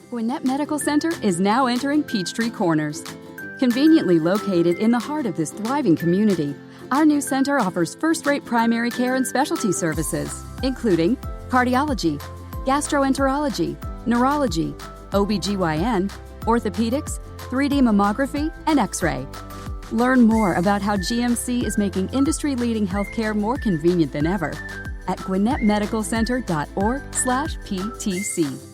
Gwinnett Medical Center is now entering Peachtree Corners. Conveniently located in the heart of this thriving community, our new center offers first-rate primary care and specialty services, including cardiology, gastroenterology, neurology, OBGYN, orthopedics, 3D mammography, and X-ray. Learn more about how GMC is making industry-leading healthcare more convenient than ever at gwinnettmedicalcenter.org/PTC.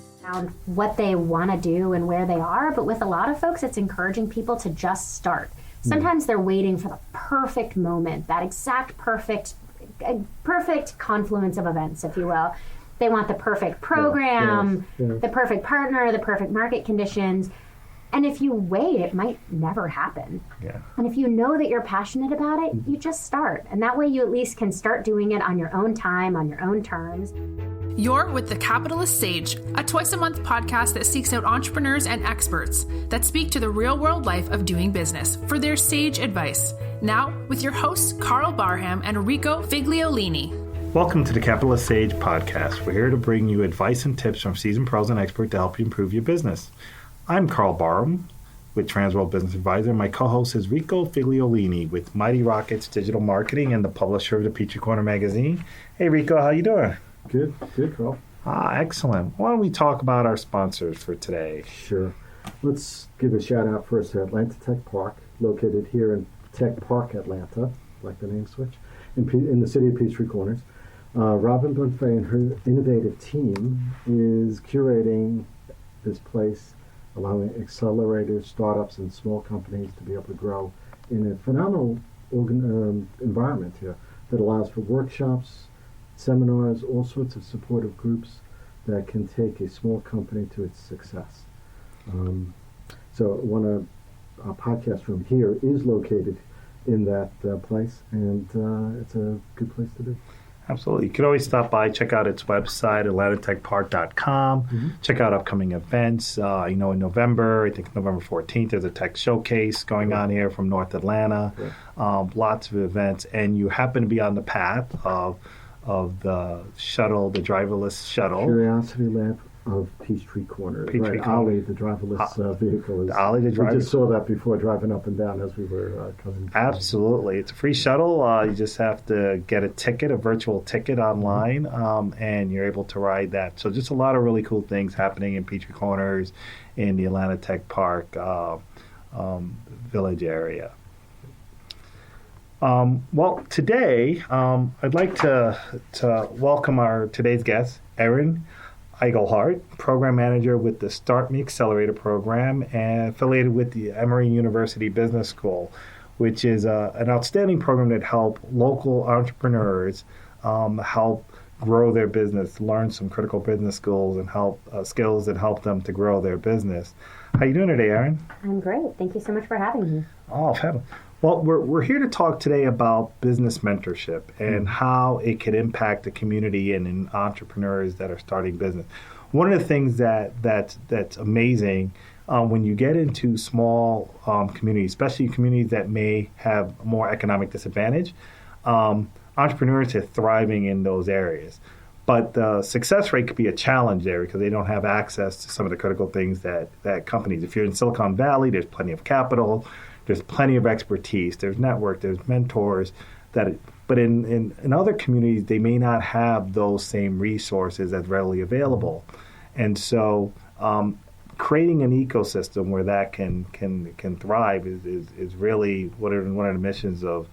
What they want to do and where they are, but with a lot of folks, it's encouraging people to just start. Sometimes they're waiting for the perfect moment, that exact perfect confluence of events, if you will. They want the perfect program, the perfect partner, the perfect market conditions. And if you wait, it might never happen. Yeah. And if you know that you're passionate about it, you just start. And that way you at least can start doing it on your own time, on your own terms. You're with The Capitalist Sage, a twice-a-month podcast that seeks out entrepreneurs and experts that speak to the real-world life of doing business for their sage advice. Now, with your hosts, Karl Barham and Rico Figliolini. Welcome to The Capitalist Sage podcast. We're here to bring you advice and tips from seasoned pros and experts to help you improve your business. I'm Karl Barham with Transworld Business Advisor. My co-host is Rico Figliolini with Mighty Rockets Digital Marketing and the publisher of the Peachtree Corner magazine. Hey, Rico, how you doing? Good, Karl. Excellent. Why don't we talk about our sponsors for today? Sure. Let's give a shout out first to Atlanta Tech Park, located here in Tech Park, Atlanta, like the name switch, in the city of Peachtree Corners. Robin Bonfay and her innovative team is curating this place, allowing accelerators, startups, and small companies to be able to grow in a phenomenal environment here that allows for workshops, seminars, all sorts of supportive groups that can take a small company to its success. So our podcast room here is located in that place, and it's a good place to be. Absolutely. You can always stop by, check out its website, atlantatechpark.com. Check out upcoming events. In November, I think November 14th, there's a tech showcase going on here from North Atlanta. Lots of events. And you happen to be on the path of the shuttle, the driverless shuttle. Curiosity Lab of Peachtree Corner. Ollie, the driverless vehicle. We just saw that before driving up and down as we were coming. Absolutely. It's a free shuttle. You just have to get a ticket, a virtual ticket online, and you're able to ride that. So just a lot of really cool things happening in Peachtree Corners in the Atlanta Tech Park village area. Today, I'd like to welcome today's guest, Erin Igleheart, Program Manager with the Start Me Accelerator program and affiliated with the Emory University Business School, which is an outstanding program that helps local entrepreneurs help grow their business, learn some critical business skills, and skills that help them to grow their business. How you doing today, Erin? I'm great. Thank you so much for having me. Oh, fabulous. Well, we're here to talk today about business mentorship and how it can impact the community and entrepreneurs that are starting business. One of the things that's amazing when you get into small communities, especially communities that may have more economic disadvantage, entrepreneurs are thriving in those areas. But the success rate could be a challenge there because they don't have access to some of the critical things that companies. If you're in Silicon Valley, there's plenty of capital. There's plenty of expertise. There's network. There's mentors. But in other communities, they may not have those same resources as readily available. And so creating an ecosystem where that can thrive is really one of the missions of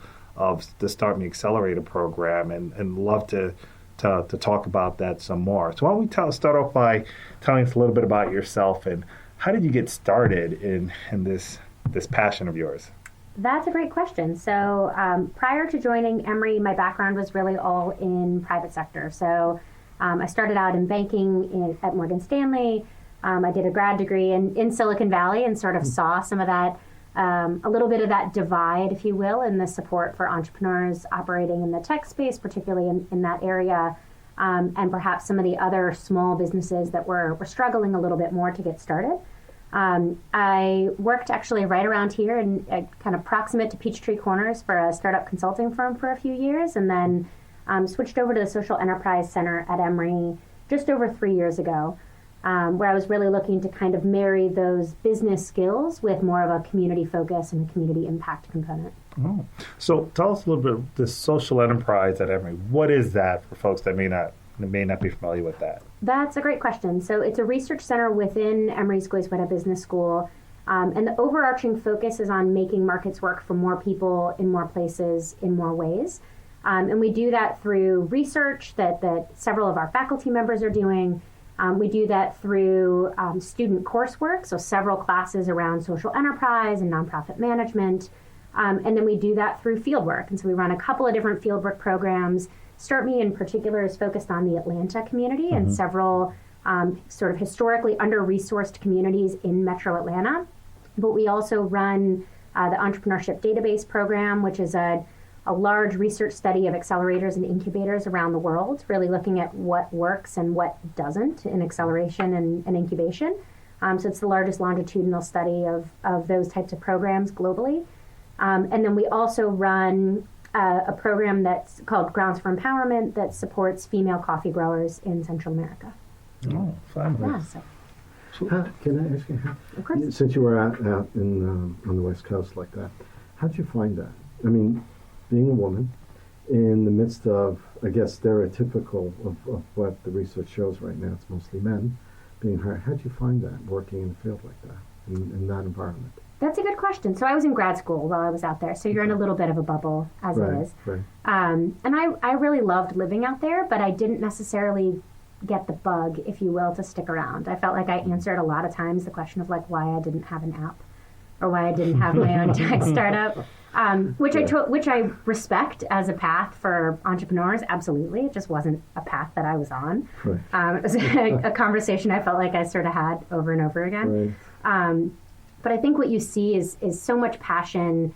the Start Me Accelerator program, and love to talk about that some more. So why don't we start off by telling us a little bit about yourself and how did you get started in this passion of yours? That's a great question. So prior to joining Emory, my background was really all in private sector. So I started out in banking at Morgan Stanley. I did a grad degree in Silicon Valley and sort of saw some of that, a little bit of that divide, if you will, in the support for entrepreneurs operating in the tech space, particularly in that area, and perhaps some of the other small businesses that were struggling a little bit more to get started. I worked actually right around here and kind of proximate to Peachtree Corners for a startup consulting firm for a few years, and then switched over to the Social Enterprise Center at Emory just over 3 years ago. where I was really looking to kind of marry those business skills with more of a community focus and a community impact component. Oh. So tell us a little bit of this social enterprise at Emory. What is that for folks that may not be familiar with that? That's a great question. So it's a research center within Emory's Goizueta Business School. And the overarching focus is on making markets work for more people in more places in more ways. And we do that through research that several of our faculty members are doing. We do that through student coursework, so several classes around social enterprise and nonprofit management. And then we do that through fieldwork. And so we run a couple of different fieldwork programs. Start Me in particular is focused on the Atlanta community and several sort of historically under-resourced communities in Metro Atlanta. But we also run the Entrepreneurship Database Program, which is a large research study of accelerators and incubators around the world, really looking at what works and what doesn't in acceleration and incubation. So it's the largest longitudinal study of those types of programs globally. And then we also run a program that's called Grounds for Empowerment that supports female coffee growers in Central America. Oh, fun. Yeah, so. Can I ask you, Of course. since you were out in on the West Coast like that, how'd you find that? I mean, being a woman in the midst of, I guess, stereotypical of what the research shows right now, it's mostly men being hired. How'd you find that, working in a field like that, in that environment? That's a good question. So I was in grad school while I was out there, so you're in a little bit of a bubble as it is. Right. And I really loved living out there, but I didn't necessarily get the bug, if you will, to stick around. I felt like I answered a lot of times the question of like why I didn't have an app or why I didn't have my own tech startup, which I respect as a path for entrepreneurs. Absolutely, it just wasn't a path that I was on. Right. It was a conversation I felt like I sort of had over and over again. Right. But I think what you see is so much passion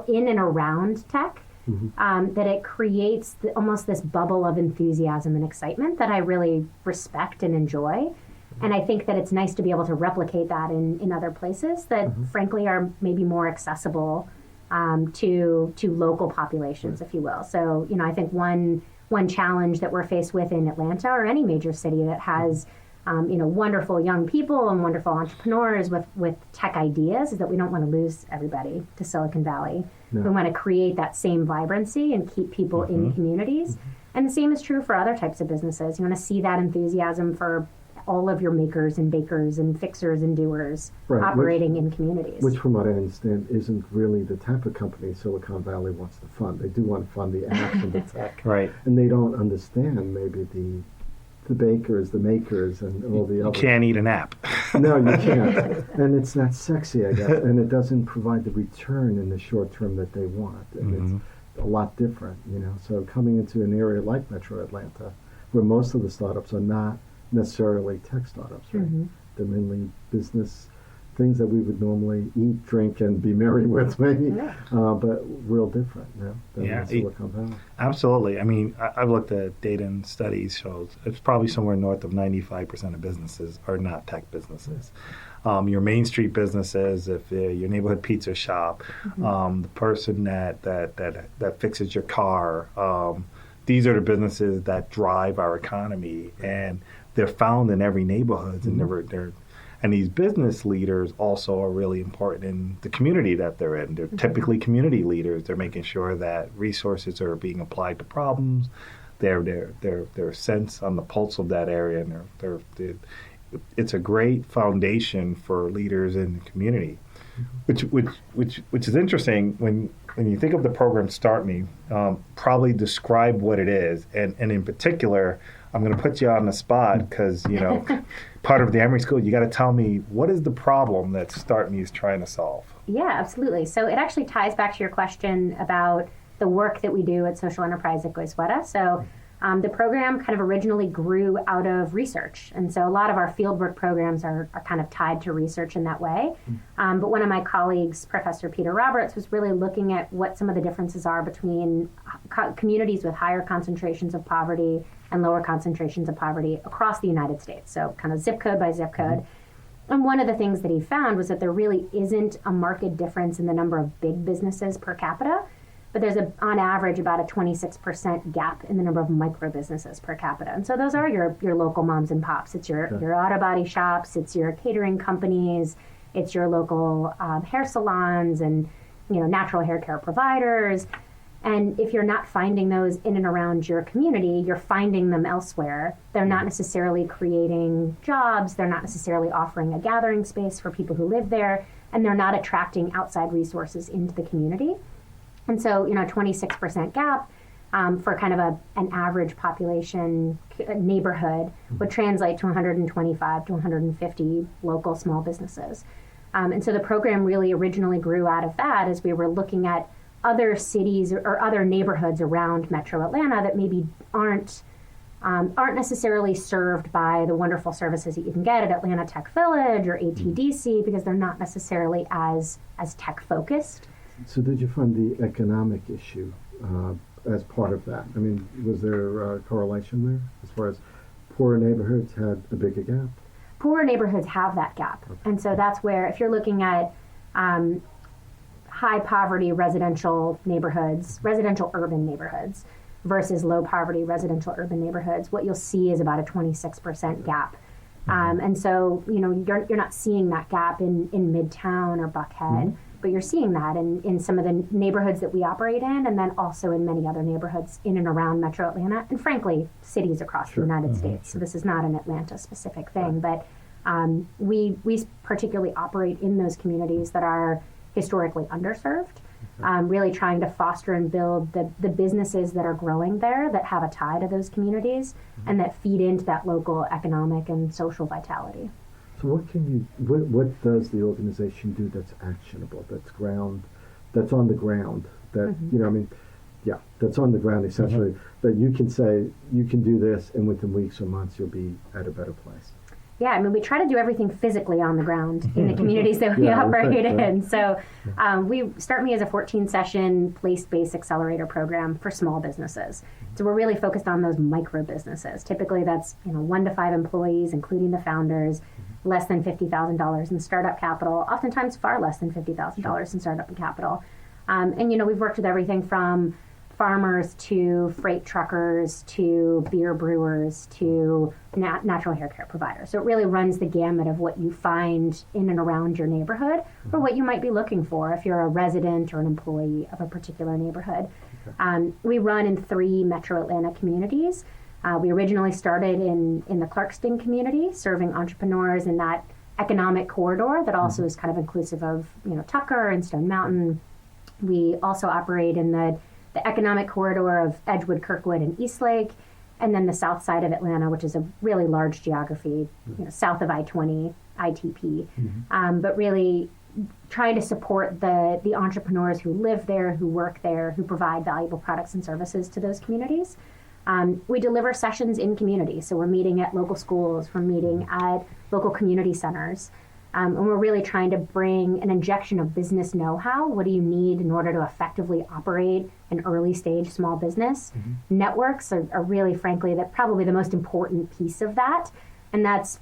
in and around tech that it creates almost this bubble of enthusiasm and excitement that I really respect and enjoy. And I think that it's nice to be able to replicate that in other places that, frankly, are maybe more accessible to local populations, if you will. So, I think one challenge that we're faced with in Atlanta or any major city that has wonderful young people and wonderful entrepreneurs with tech ideas is that we don't want to lose everybody to Silicon Valley. No. We want to create that same vibrancy and keep people in communities. And the same is true for other types of businesses. You want to see that enthusiasm for all of your makers and bakers and fixers and doers operating in communities. Which, from what I understand, isn't really the type of company Silicon Valley wants to fund. They do want to fund the apps and the tech. Right. And they don't understand maybe the bakers, the makers, and all the other. You can't eat an app. No, you can't. And it's not sexy, I guess. And it doesn't provide the return in the short term that they want. And it's a lot different, So coming into an area like Metro Atlanta, where most of the startups are not necessarily tech startups, right? They're mainly business things that we would normally eat, drink, and be merry with, maybe, but real different than Silicon Valley. Absolutely. I mean, I've looked at data and studies shows it's probably somewhere north of 95% of businesses are not tech businesses. Your Main Street businesses, if your neighborhood pizza shop, the person that fixes your car, these are the businesses that drive our economy, and they're found in every neighborhood, and and these business leaders also are really important in the community that they're in. They're typically community leaders. They're making sure that resources are being applied to problems. They're sense on the pulse of that area, and it's a great foundation for leaders in the community, which is interesting when you think of the program Start Me. Probably describe what it is, and in particular, I'm going to put you on the spot because, part of the Emory School, you got to tell me what is the problem that Start Me is trying to solve? Yeah, absolutely. So it actually ties back to your question about the work that we do at Social Enterprise at Goizueta. So the program kind of originally grew out of research. And so a lot of our fieldwork programs are kind of tied to research in that way. But one of my colleagues, Professor Peter Roberts, was really looking at what some of the differences are between communities with higher concentrations of poverty and lower concentrations of poverty across the United States. So kind of zip code by zip code. And one of the things that he found was that there really isn't a marked difference in the number of big businesses per capita. but there's on average about a 26% gap in the number of micro businesses per capita. And so those are your local moms and pops. It's your auto body shops, it's your catering companies, it's your local hair salons and natural hair care providers. And if you're not finding those in and around your community, you're finding them elsewhere. They're not necessarily creating jobs. They're not necessarily offering a gathering space for people who live there. And they're not attracting outside resources into the community. And so, 26% gap for kind of an average population neighborhood would translate to 125 to 150 local small businesses. And so the program really originally grew out of that as we were looking at other cities or other neighborhoods around Metro Atlanta that maybe aren't necessarily served by the wonderful services that you can get at Atlanta Tech Village or ATDC because they're not necessarily as tech focused. So did you find the economic issue as part of that? I mean, was there a correlation there as far as poorer neighborhoods had a bigger gap? Poorer neighborhoods have that gap. Okay. And so that's where, if you're looking at high poverty residential urban neighborhoods versus low poverty residential urban neighborhoods, what you'll see is about a 26% gap. And so, you're not seeing that gap in Midtown or Buckhead, but you're seeing that in some of the neighborhoods that we operate in, and then also in many other neighborhoods in and around Metro Atlanta, and frankly, cities across the United States. So this is not an Atlanta-specific thing, but we particularly operate in those communities that are historically underserved, really trying to foster and build the businesses that are growing there that have a tie to those communities and that feed into that local economic and social vitality. So what does the organization do that's actionable, that's on the ground, that's on the ground essentially, that you can say, you can do this and within weeks or months you'll be at a better place? Yeah, I mean, we try to do everything physically on the ground in the communities that we operate in. So we Start Me as a 14-session place-based accelerator program for small businesses. So we're really focused on those micro businesses. Typically that's 1 to 5 employees, including the founders, less than $50,000 in startup capital, oftentimes far less than $50,000 in startup capital. And we've worked with everything from farmers to freight truckers to beer brewers to natural hair care providers. So it really runs the gamut of what you find in and around your neighborhood or what you might be looking for if you're a resident or an employee of a particular neighborhood. Okay. We run in 3 Metro Atlanta communities. We originally started in the Clarkston community, serving entrepreneurs in that economic corridor that also is kind of inclusive of Tucker and Stone Mountain. We also operate in the economic corridor of Edgewood, Kirkwood, and Eastlake, and then the south side of Atlanta, which is a really large geography, south of I-20, ITP. But really trying to support the entrepreneurs who live there, who work there, who provide valuable products and services to those communities. We deliver sessions in communities, so we're meeting at local schools, we're meeting at local community centers. And we're really trying to bring an injection of business know-how. What do you need in order to effectively operate an early stage small business? Networks are really, frankly, probably the most important piece of that. And that's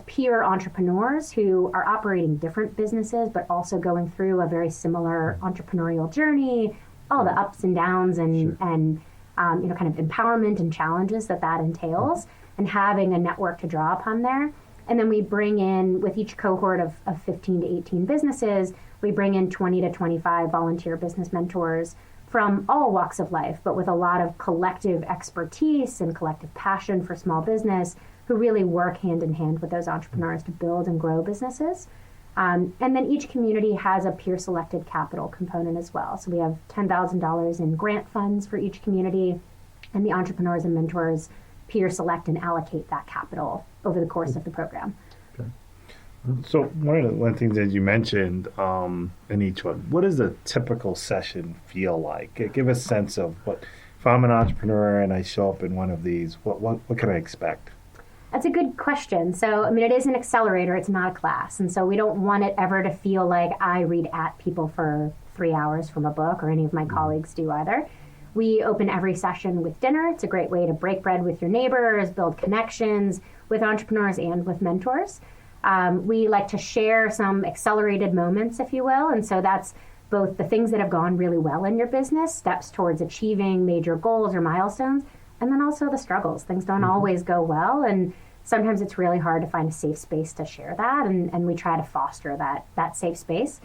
peer entrepreneurs who are operating different businesses, but also going through a very similar entrepreneurial journey, all the ups and downs and kind of empowerment and challenges that entails, and having a network to draw upon there. And then we bring in, with each cohort of 15 to 18 businesses, we bring in 20 to 25 volunteer business mentors from all walks of life, but with a lot of collective expertise and collective passion for small business, who really work hand in hand with those entrepreneurs to build and grow businesses. And then each community has a peer-selected capital component as well. So we have $10,000 in grant funds for each community, and the entrepreneurs and mentors peer select and allocate that capital over the course of the program. Okay. So one of the things that you mentioned in each one, what does a typical session feel like? Give a sense of what, if I'm an entrepreneur and I show up in one of these, what can I expect? That's a good question. So, it is an accelerator, it's not a class. And so we don't want it ever to feel like I read at people for 3 hours from a book, or any of my colleagues do either. We open every session with dinner. It's a great way to break bread with your neighbors, build connections with entrepreneurs and with mentors. We like to share some accelerated moments, if you will. And so that's both the things that have gone really well in your business, steps towards achieving major goals or milestones, and then also the struggles. Things don't always go well, and sometimes it's really hard to find a safe space to share that, and we try to foster that safe space.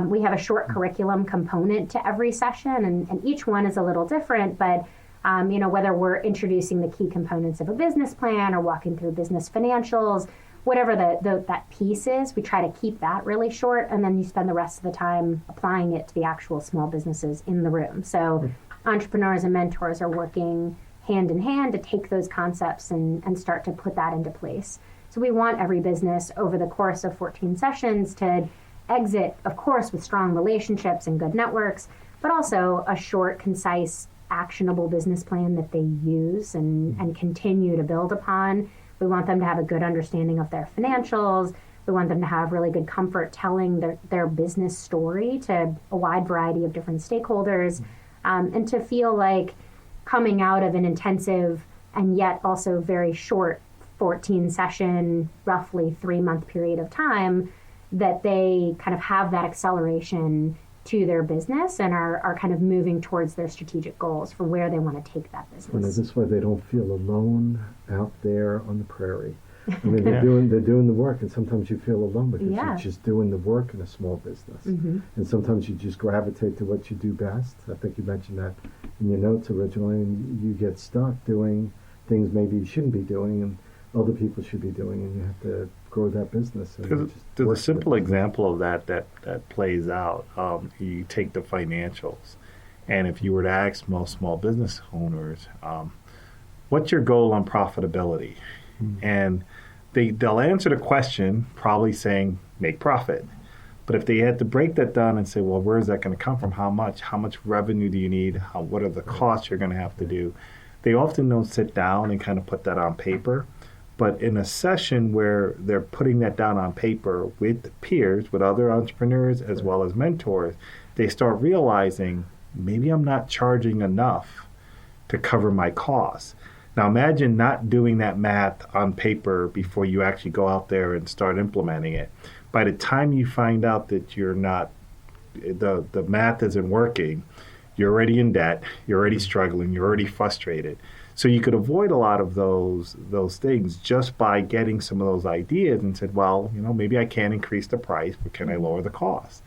We have a short curriculum component to every session, and each one is a little different, but whether we're introducing the key components of a business plan or walking through business financials, whatever that piece is, we try to keep that really short, and then you spend the rest of the time applying it to the actual small businesses in the room. So entrepreneurs and mentors are working hand in hand to take those concepts and start to put that into place. So we want every business over the course of 14 sessions to exit, of course, with strong relationships and good networks, but also a short, concise, actionable business plan that they use and continue to build upon. We want them to have a good understanding of their financials. We want them to have really good comfort telling their business story to a wide variety of different stakeholders, and to feel like coming out of an intensive and yet also very short 14 session, roughly 3-month period of time, that they kind of have that acceleration to their business and are kind of moving towards their strategic goals for where they want to take that business. This way they don't feel alone out there on the prairie. I mean, they're doing the work, and sometimes you feel alone because you're just doing the work in a small business. And sometimes you just gravitate to what you do best. I think you mentioned that in your notes originally, and you get stuck doing things maybe you shouldn't be doing and other people should be doing, and you have to grow that business. There's a simple example of that plays out. You take the financials, and if you were to ask most small business owners, what's your goal on profitability? And they'll answer the question probably saying make profit. But if they had to break that down and say, well, where is that going to come from? How much revenue do you need? What are the costs you're going to have to do? They often don't sit down and kind of put that on paper. But in a session where they're putting that down on paper with peers, with other entrepreneurs as well as mentors, they start realizing maybe I'm not charging enough to cover my costs. Now imagine not doing that math on paper before you actually go out there and start implementing it. By the time you find out that you're not, the math isn't working, you're already in debt, you're already struggling, you're already frustrated. So you could avoid a lot of those things just by getting some of those ideas and said, well, maybe I can't increase the price, but can I lower the cost?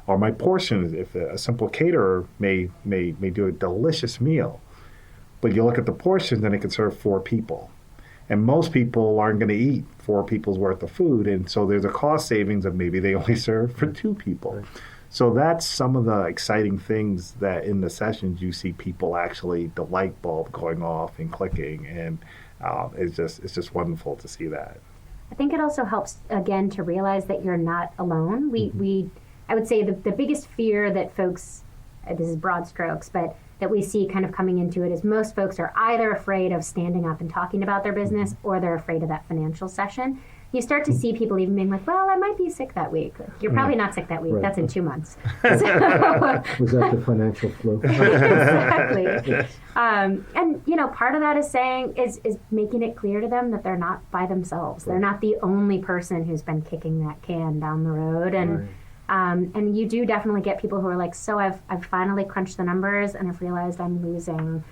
Or my portions, if a simple caterer may do a delicious meal, but you look at the portions and it can serve 4 people. And most people aren't going to eat 4 people's worth of food. And so there's a cost savings of maybe they only serve for 2 people. Right. So that's some of the exciting things that in the sessions you see people actually, the light bulb going off and clicking. And it's just wonderful to see that. I think it also helps, again, to realize that you're not alone. I would say the biggest fear that folks, this is broad strokes, but that we see kind of coming into it is most folks are either afraid of standing up and talking about their business or they're afraid of that financial session. You start to see people even being like, well, I might be sick that week. You're probably not sick that week. Right. That's in 2 months. Was that the financial flu? Exactly. And, part of that is is making it clear to them that they're not by themselves. Right. They're not the only person who's been kicking that can down the road. And right. And you do definitely get people who are like, so I've finally crunched the numbers and I've realized I'm losing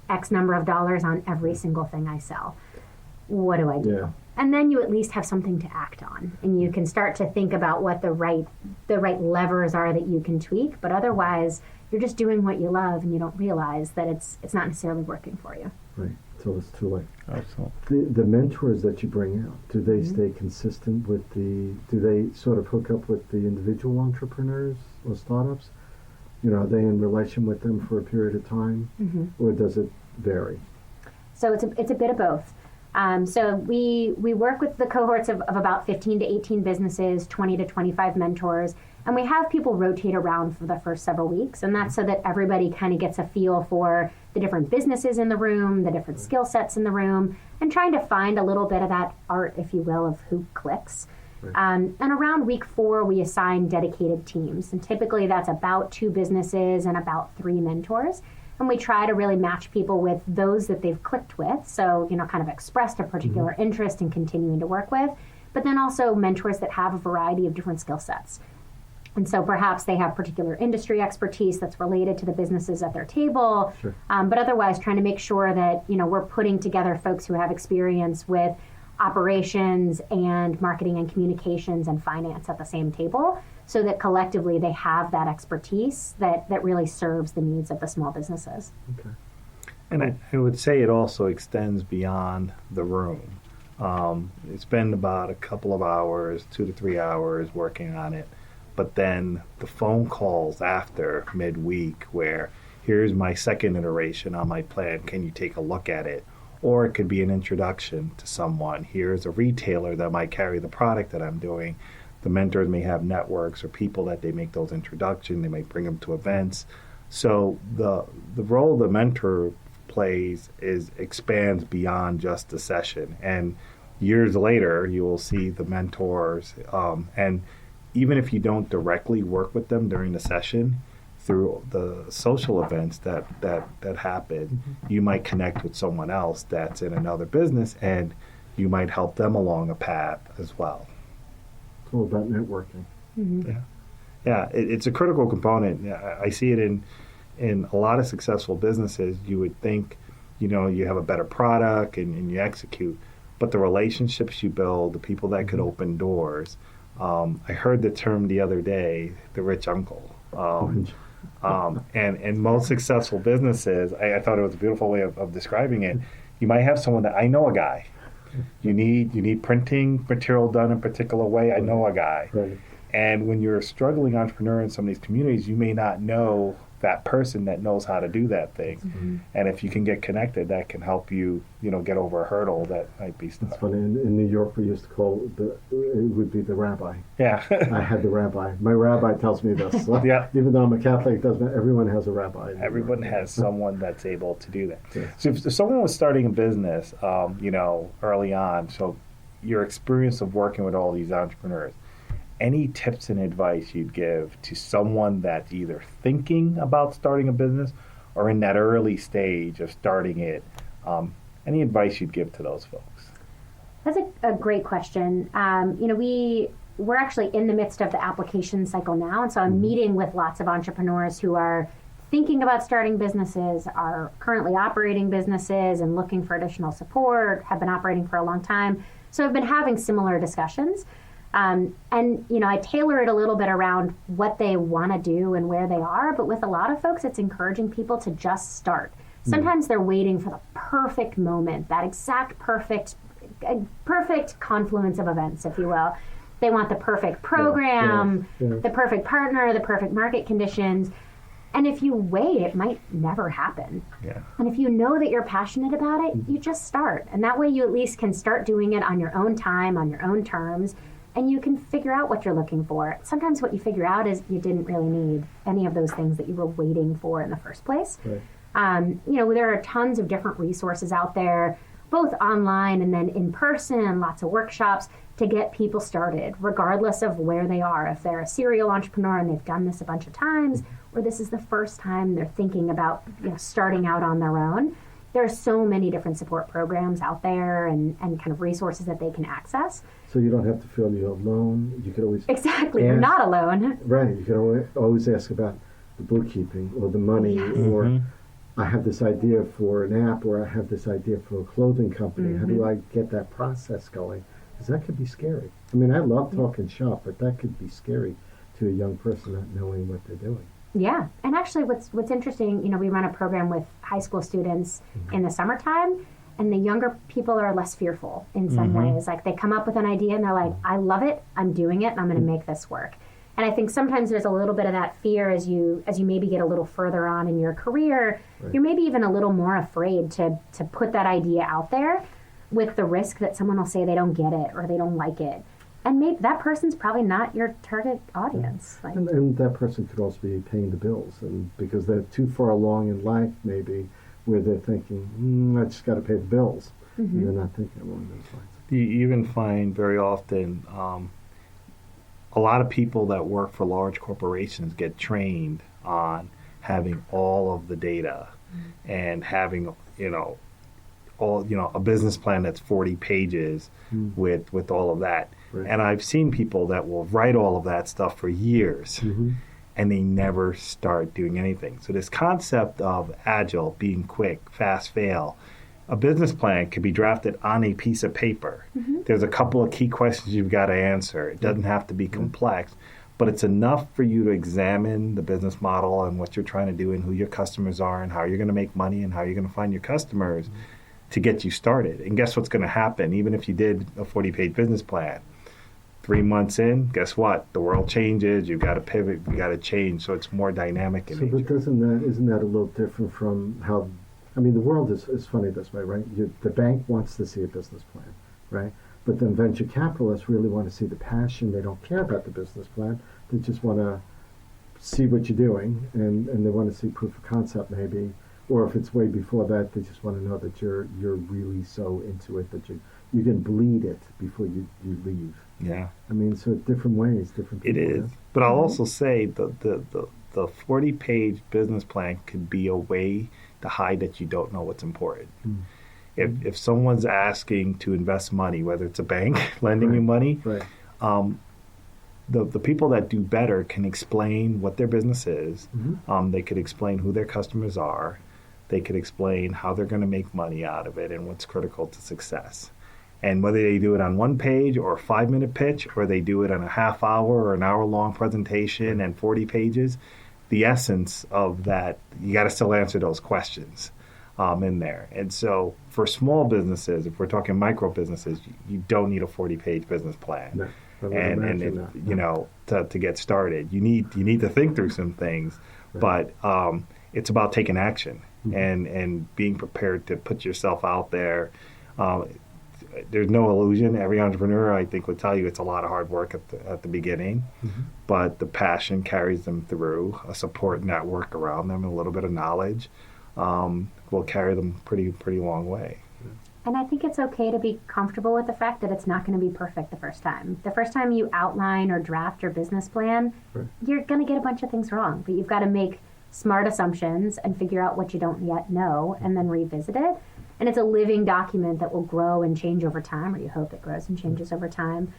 X number of dollars on every single thing I sell. What do I do? Yeah. And then you at least have something to act on, and you can start to think about what the right levers are that you can tweak. But otherwise, you're just doing what you love, and you don't realize that it's not necessarily working for you. Right, until it's too late. Absolutely. The mentors that you bring out, do they stay consistent with do they sort of hook up with the individual entrepreneurs or startups? Are they in relation with them for a period of time, or does it vary? So it's a bit of both. So we work with the cohorts of about 15 to 18 businesses, 20 to 25 mentors, and we have people rotate around for the first several weeks, and that's so that everybody kind of gets a feel for the different businesses in the room, the different skill sets in the room, and trying to find a little bit of that art, if you will, of who clicks. Right. And around week 4, we assign dedicated teams, and typically that's about 2 businesses and about 3 mentors. And we try to really match people with those that they've clicked with. So, kind of expressed a particular interest in continuing to work with, but then also mentors that have a variety of different skill sets. And so perhaps they have particular industry expertise that's related to the businesses at their table. Sure. But otherwise trying to make sure that, we're putting together folks who have experience with operations and marketing and communications and finance at the same table, so that collectively they have that expertise that really serves the needs of the small businesses. Okay. And I would say it also extends beyond the room. Spend about a couple of hours, 2 to 3 hours working on it. But then the phone calls after midweek where here's my second iteration on my plan. Can you take a look at it? Or it could be an introduction to someone. Here's a retailer that might carry the product that I'm doing. The mentors may have networks or people that they make those introductions. They might bring them to events. So the role the mentor plays expands beyond just the session. And years later, you will see the mentors. And even if you don't directly work with them during the session, through the social events that happen, you might connect with someone else that's in another business, and you might help them along a path as well. It's all about networking. Mm-hmm. Yeah, it's a critical component. I see it in a lot of successful businesses. You would think, you have a better product and you execute, but the relationships you build, the people that could open doors. I heard the term the other day, the rich uncle. And most successful businesses, I thought it was a beautiful way of describing it. You might have someone that, I know a guy. You need printing material done in a particular way. I know a guy. Right. And when you're a struggling entrepreneur in some of these communities, you may not know that person that knows how to do that thing. Mm-hmm. And if you can get connected, that can help you, get over a hurdle that might be stuck. It's funny. In New York, we used to call it would be the rabbi. Yeah. I had the rabbi. My rabbi tells me this. Yeah. Even though I'm a Catholic, everyone has a rabbi. Everyone has someone that's able to do that. Yeah. So if someone was starting a business, early on, so your experience of working with all these entrepreneurs, any tips and advice you'd give to someone that's either thinking about starting a business or in that early stage of starting it? Any advice you'd give to those folks? That's a great question. We're actually in the midst of the application cycle now, and so I'm meeting with lots of entrepreneurs who are thinking about starting businesses, are currently operating businesses and looking for additional support, have been operating for a long time. So I've been having similar discussions. I tailor it a little bit around what they want to do and where they are. But with a lot of folks, it's encouraging people to just start. Sometimes they're waiting for the perfect moment, that exact perfect confluence of events, if you will. They want the perfect program, the perfect partner, the perfect market conditions. And if you wait, it might never happen. Yeah. And if you know that you're passionate about it, you just start. And that way you at least can start doing it on your own time, on your own terms. And you can figure out what you're looking for. Sometimes what you figure out is you didn't really need any of those things that you were waiting for in the first place. Right. There are tons of different resources out there, both online and then in person, lots of workshops to get people started, regardless of where they are. If they're a serial entrepreneur and they've done this a bunch of times, or this is the first time they're thinking about starting out on their own. There are so many different support programs out there and kind of resources that they can access. So you don't have to feel you're alone. You could always Exactly, you're not alone. Right. You can always ask about the bookkeeping or the money, or I have this idea for an app, or I have this idea for a clothing company. How do I get that process going? Because that could be scary. I mean, I love talking shop, but that could be scary to a young person not knowing what they're doing. Yeah, and actually what's interesting, we run a program with high school students in the summertime, and the younger people are less fearful in some ways. Like they come up with an idea and they're like, I love it, I'm doing it, and I'm going to make this work. And I think sometimes there's a little bit of that fear as you maybe get a little further on in your career. Right. You're maybe even a little more afraid to put that idea out there with the risk that someone will say they don't get it or they don't like it. And maybe that person's probably not your target audience. Like, and that person could also be paying the bills, and because they're too far along in life, maybe, where they're thinking, I just got to pay the bills. And they're not thinking along those lines. You even find very often a lot of people that work for large corporations get trained on having all of the data and having, a business plan that's 40 pages with all of that. Right. And I've seen people that will write all of that stuff for years, and they never start doing anything. So this concept of agile, being quick, fast, fail, a business plan could be drafted on a piece of paper. There's a couple of key questions you've got to answer. It doesn't have to be complex, but it's enough for you to examine the business model and what you're trying to do and who your customers are and how you're going to make money and how you're going to find your customers to get you started. And guess what's going to happen? Even if you did a 40-page business plan, 3 months in, guess what? The world changes. You've got to pivot. You've got to change. So it's more dynamic in nature. But isn't that a little different from how, I mean, the world is funny this way, right? The bank wants to see a business plan, right? But then venture capitalists really want to see the passion. They don't care about the business plan. They just want to see what you're doing, and they want to see proof of concept maybe. Or if it's way before that, they just want to know that you're really so into it that you can bleed it before you leave. Yeah. I mean, so different ways, different people. It is. But I'll also say the 40-page business plan could be a way to hide that you don't know what's important. If someone's asking to invest money, whether it's a bank lending you money, the people that do better can explain what their business is. They could explain who their customers are. They could explain how they're going to make money out of it and what's critical to success. And whether they do it on 1 page or a 5-minute pitch, or they do it on a half hour or an hour-long presentation and 40 pages, the essence of that, you got to still answer those questions in there. And so for small businesses, if we're talking micro businesses, you don't need a 40-page business plan. No, to get started, you need to think through some things, but it's about taking action and being prepared to put yourself out there. There's no illusion. Every entrepreneur, I think, would tell you it's a lot of hard work at the beginning, but the passion carries them through. A support network around them, and a little bit of knowledge will carry them pretty long way. And I think it's okay to be comfortable with the fact that it's not going to be perfect the first time. The first time you outline or draft your business plan, you're going to get a bunch of things wrong, but you've got to make smart assumptions and figure out what you don't yet know and then revisit it. And it's a living document that will grow and change over time, or you hope it grows and changes over time.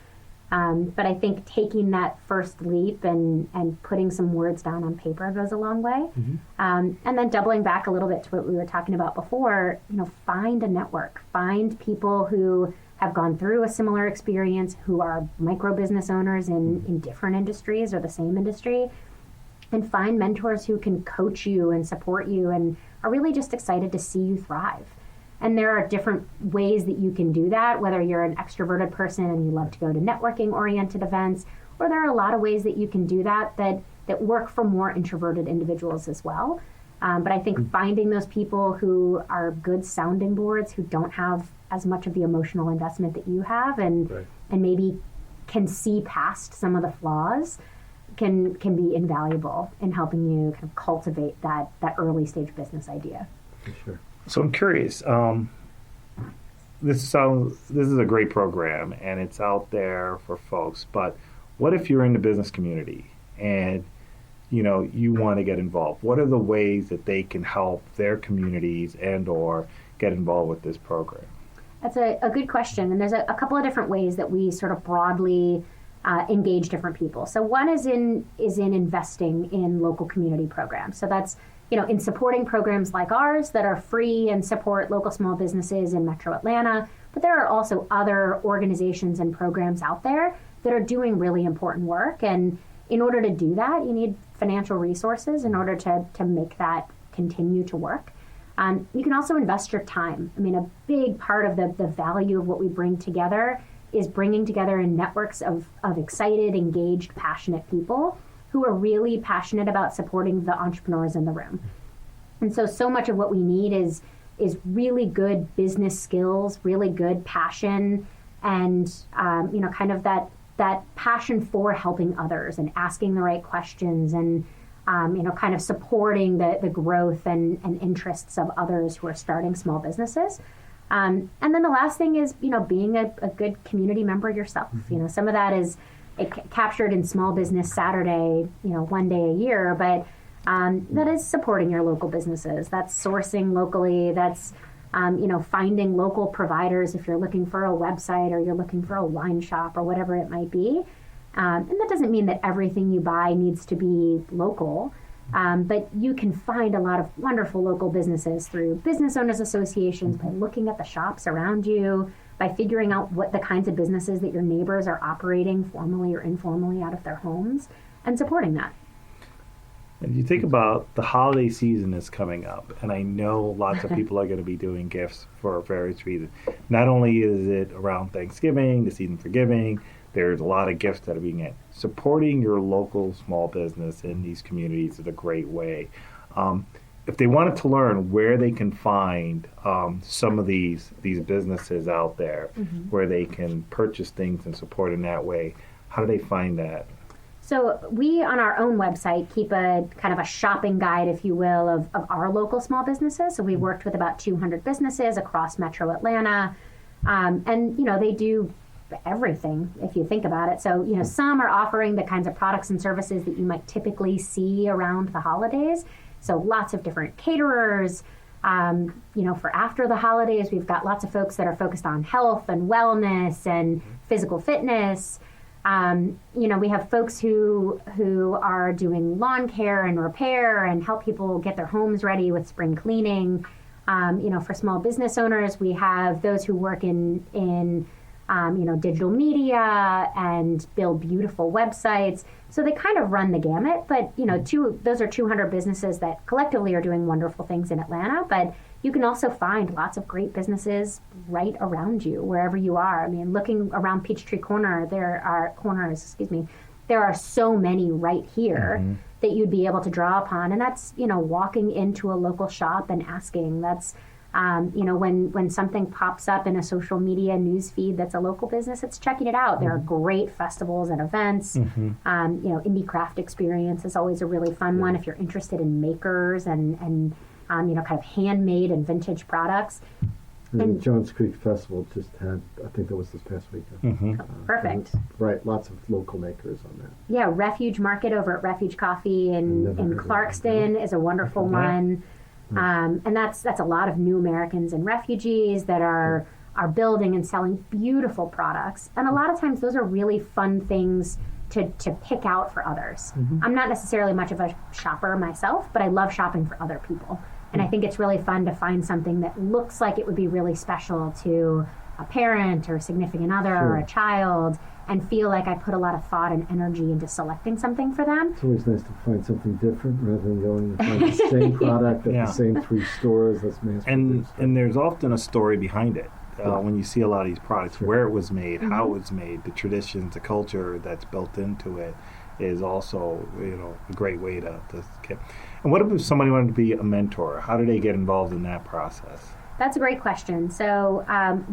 But I think taking that first leap and putting some words down on paper goes a long way. And then doubling back a little bit to what we were talking about before, find a network. Find people who have gone through a similar experience, who are micro business owners in different industries or the same industry, and find mentors who can coach you and support you and are really just excited to see you thrive. And there are different ways that you can do that, whether you're an extroverted person and you love to go to networking-oriented events, or there are a lot of ways that you can do that work for more introverted individuals as well. But I think finding those people who are good sounding boards, who don't have as much of the emotional investment that you have, and maybe can see past some of the flaws, can be invaluable in helping you kind of cultivate that early stage business idea. For sure. So I'm curious. This is a great program, and it's out there for folks. But what if you're in the business community and you want to get involved? What are the ways that they can help their communities and/or get involved with this program? That's a good question, and there's a couple of different ways that we sort of broadly engage different people. So one is in investing in local community programs. So that's in supporting programs like ours that are free and support local small businesses in Metro Atlanta. But there are also other organizations and programs out there that are doing really important work. And in order to do that, you need financial resources in order to make that continue to work. You can also invest your time. I mean, a big part of the value of what we bring together is bringing together in networks of excited, engaged, passionate people who are really passionate about supporting the entrepreneurs in the room. And so much of what we need is really good business skills, really good passion, and kind of that passion for helping others and asking the right questions and kind of supporting the growth and interests of others who are starting small businesses. And then the last thing is being a good community member yourself. Some of that is captured in Small Business Saturday, one day a year, but that is supporting your local businesses. That's sourcing locally. That's finding local providers if you're looking for a website or you're looking for a wine shop or whatever it might be. And that doesn't mean that everything you buy needs to be local. But you can find a lot of wonderful local businesses through business owners associations, by looking at the shops around you, by figuring out what the kinds of businesses that your neighbors are operating formally or informally out of their homes, and supporting that. And you think about the holiday season is coming up, and I know lots of people are going to be doing gifts for various reasons. Not only is it around Thanksgiving, the season for giving, there's a lot of gifts that are being had. Supporting your local small business in these communities is a great way. If they wanted to learn where they can find some of these businesses out there, where they can purchase things and support in that way, how do they find that? So we, on our own website, keep a kind of a shopping guide, if you will, of our local small businesses. So we worked with about 200 businesses across Metro Atlanta. And, they do everything, if you think about it. So, some are offering the kinds of products and services that you might typically see around the holidays. So lots of different caterers. For after the holidays, we've got lots of folks that are focused on health and wellness and physical fitness. We have folks who are doing lawn care and repair and help people get their homes ready with spring cleaning. For small business owners, we have those who work in digital media and build beautiful websites. So they kind of run the gamut. But, those are 200 businesses that collectively are doing wonderful things in Atlanta. But you can also find lots of great businesses right around you, wherever you are. I mean, looking around Peachtree Corner, there are so many right here that you'd be able to draw upon. And that's, walking into a local shop and asking. That's when something pops up in a social media news feed that's a local business, it's checking it out. There are great festivals and events. Indie craft experience is always a really fun one if you're interested in makers and kind of handmade and vintage products. And Johns Creek Festival just had, I think that was this past weekend. Perfect. Right, lots of local makers on that. Yeah, Refuge Market over at Refuge Coffee in Clarkston is a wonderful one. And that's a lot of new Americans and refugees that are building and selling beautiful products. And a lot of times those are really fun things to pick out for others. I'm not necessarily much of a shopper myself, but I love shopping for other people. And I think it's really fun to find something that looks like it would be really special to a parent or a significant other or a child, and feel like I put a lot of thought and energy into selecting something for them. It's always nice to find something different rather than going and find the same product at the same 3 stores. That's and there's often a story behind it. When you see a lot of these products, where it was made, how it was made, the traditions, the culture that's built into it is also, a great way to get. And what if somebody wanted to be a mentor? How do they get involved in that process? That's a great question. So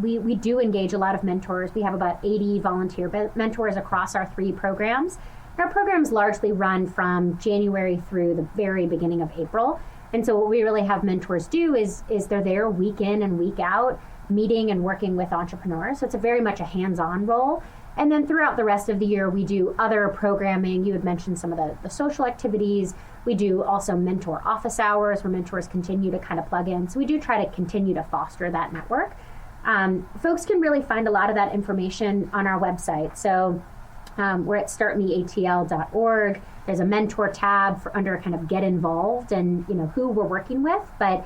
we do engage a lot of mentors. We have about 80 volunteer mentors across our 3 programs. Our programs largely run from January through the very beginning of April. And so what we really have mentors do is they're there week in and week out, meeting and working with entrepreneurs. So it's very much a hands-on role. And then throughout the rest of the year, we do other programming. You had mentioned some of the social activities. We do also mentor office hours where mentors continue to kind of plug in. So we do try to continue to foster that network. Folks can really find a lot of that information on our website. So we're at startmeatl.org. There's a mentor tab under kind of get involved and who we're working with. But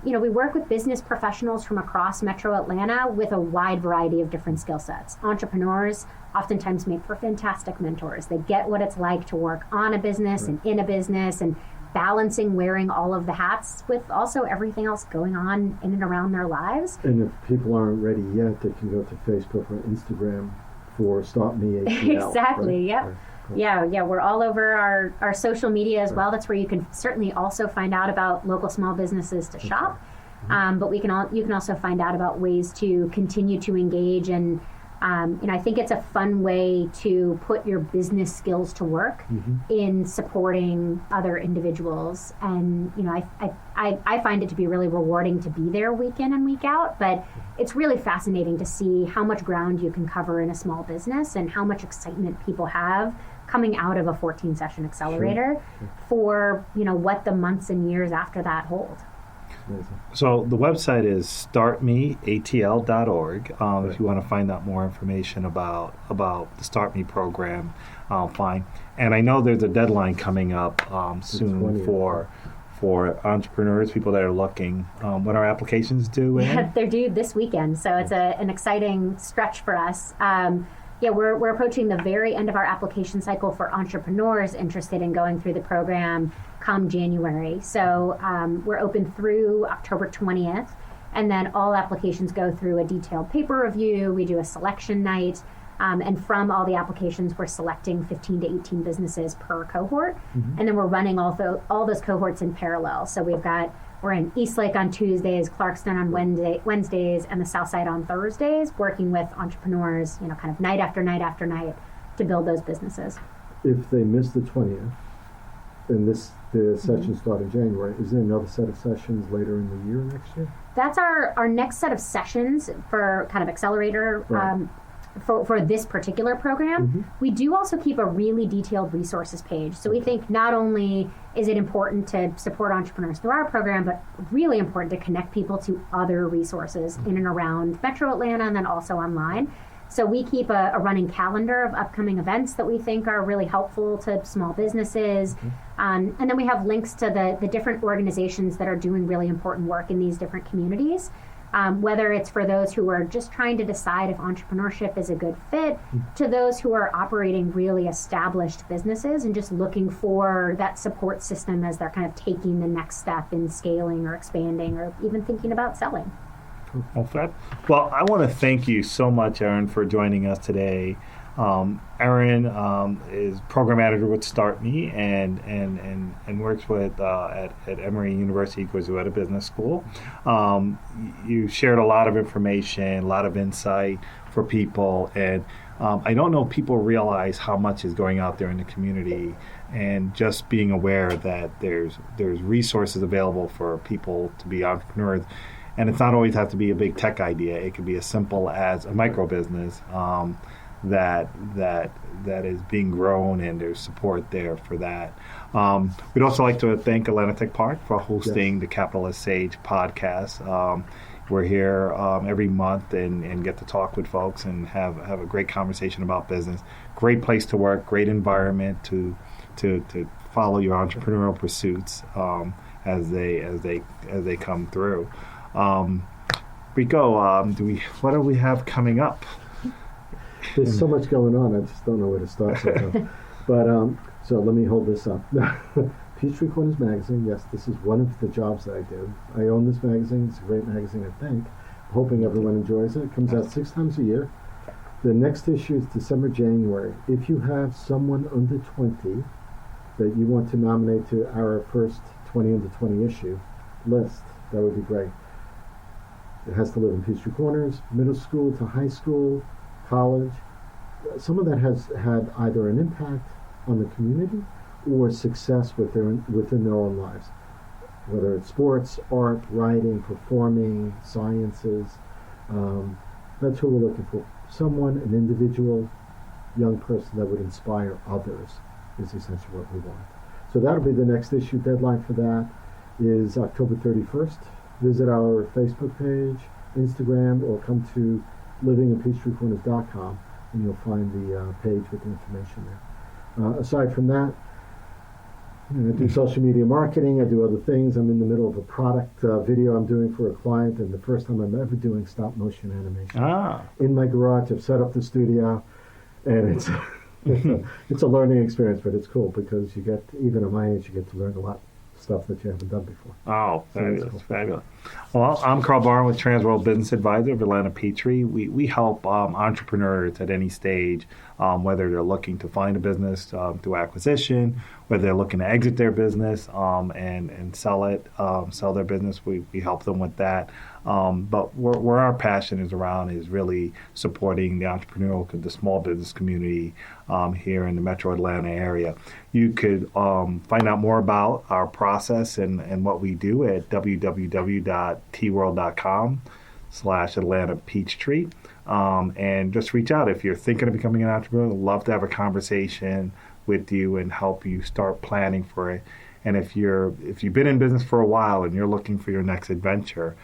we work with business professionals from across Metro Atlanta with a wide variety of different skill sets. Entrepreneurs oftentimes make for fantastic mentors. They get what it's like to work on a business and in a business and balancing wearing all of the hats with also everything else going on in and around their lives. And if people aren't ready yet, they can go to Facebook or Instagram for Start Me ATL. Exactly, yep. Right. Cool. Yeah, we're all over our social media as well. That's where you can certainly also find out about local small businesses to shop. But you can also find out about ways to continue to engage. And I think it's a fun way to put your business skills to work in supporting other individuals. And I find it to be really rewarding to be there week in and week out. But it's really fascinating to see how much ground you can cover in a small business and how much excitement people have coming out of a 14-session accelerator for what the months and years after that hold. Amazing. So the website is startmeatl.org. If you want to find out more information about the Start Me program, fine. And I know there's a deadline coming up soon 20th. for entrepreneurs, people that are looking. When our applications due? Yeah, they're due this weekend, so it's an exciting stretch for us. We're approaching the very end of our application cycle for entrepreneurs interested in going through the program come January. So we're open through October 20th, and then all applications go through a detailed paper review. We do a selection night, and from all the applications, we're selecting 15 to 18 businesses per cohort, and then we're running all those cohorts in parallel. So we're in Eastlake on Tuesdays, Clarkston on Wednesdays, and the Southside on Thursdays, working with entrepreneurs, kind of night after night after night to build those businesses. If they miss the 20th, and the sessions start in January, is there another set of sessions later in the year next year? That's our next set of sessions for kind of accelerator. Right. For this particular program. We do also keep a really detailed resources page. So we think not only is it important to support entrepreneurs through our program, but really important to connect people to other resources in and around Metro Atlanta and then also online. So we keep a running calendar of upcoming events that we think are really helpful to small businesses. And then we have links to the different organizations that are doing really important work in these different communities. Whether it's for those who are just trying to decide if entrepreneurship is a good fit, to those who are operating really established businesses and just looking for that support system as they're kind of taking the next step in scaling or expanding or even thinking about selling. Well, I want to thank you so much, Erin, for joining us today. Erin is program manager with Start Me and works with at Emory University Graduate Business School. You shared a lot of information, a lot of insight for people, and I don't know if people realize how much is going out there in the community, and just being aware that there's resources available for people to be entrepreneurs. And it's not always have to be a big tech idea. It could be as simple as a micro business that is being grown, and there's support there for that. We'd also like to thank Atlanta Tech Park for hosting the Capitalist Sage podcast. We're here every month and get to talk with folks and have a great conversation about business. Great place to work, great environment to follow your entrepreneurial pursuits as they come through. Rico, what do we have coming up? There's so much going on, I just don't know where to start sometimes. But so let me hold this up. Peachtree Corners Magazine, yes, this is one of the jobs that I do. I own this magazine. It's a great magazine, I think. Hoping everyone enjoys it. It comes out 6 times a year. The next issue is December, January. If you have someone under 20 that you want to nominate to our first 20 under 20 issue list, that would be great. It has to live in Peachtree Corners, middle school to high school, college. Some of that has had either an impact on the community or success within their own lives, whether it's sports, art, writing, performing, sciences. That's who we're looking for. Someone, an individual, young person that would inspire others is essentially what we want. So that'll be the next issue. Deadline for that is October 31st. Visit our Facebook page, Instagram, or come to livingin.peachtreecorners.com and you'll find the page with the information there. Aside from that, I do social media marketing. I do other things. I'm in the middle of a product video I'm doing for a client, and the first time I'm ever doing stop motion animation. In my garage, I've set up the studio, and it's a learning experience, but it's cool because you get, even at my age, you get to learn a lot of stuff that you haven't done before. Oh, fabulous, cool. Fabulous. Well, I'm Karl Barn with Transworld Business Advisor of Atlanta Peachtree. We help entrepreneurs at any stage, whether they're looking to find a business through acquisition, whether they're looking to exit their business and sell their business. We help them with that. But where our passion is around is really supporting the entrepreneurial, the small business community here in the Metro Atlanta area. You could find out more about our process and what we do at www.tworld.com/Atlanta Peachtree. And just reach out if you're thinking of becoming an entrepreneur. I'd love to have a conversation with you and help you start planning for And if you've been in business for a while and you're looking for your next adventure,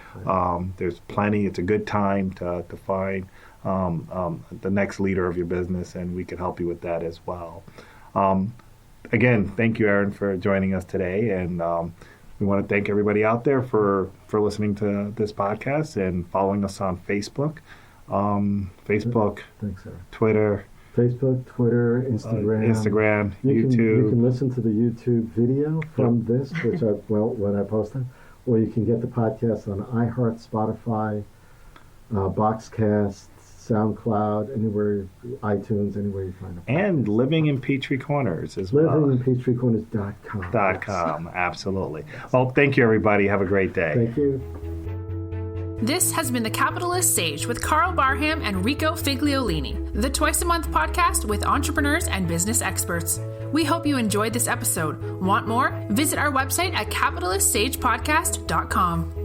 there's plenty. It's a good time to find the next leader of your business, and we can help you with that as well. Again, thank you, Erin, for joining us today, and we want to thank everybody out there for listening to this podcast and following us on Facebook, Thanks, Erin. Twitter. Facebook, Twitter, Instagram, YouTube. You can listen to the YouTube video from this, which when I post it, or you can get the podcast on iHeart, Spotify, Boxcast, SoundCloud, anywhere, iTunes, anywhere you find it. And Living in Peachtree Corners as well. LivingInPeachtreeCorners.com. Absolutely. Well, thank you, everybody. Have a great day. Thank you. This has been The Capitalist Sage with Karl Barham and Rico Figliolini, the twice-a-month podcast with entrepreneurs and business experts. We hope you enjoyed this episode. Want more? Visit our website at capitalistsagepodcast.com.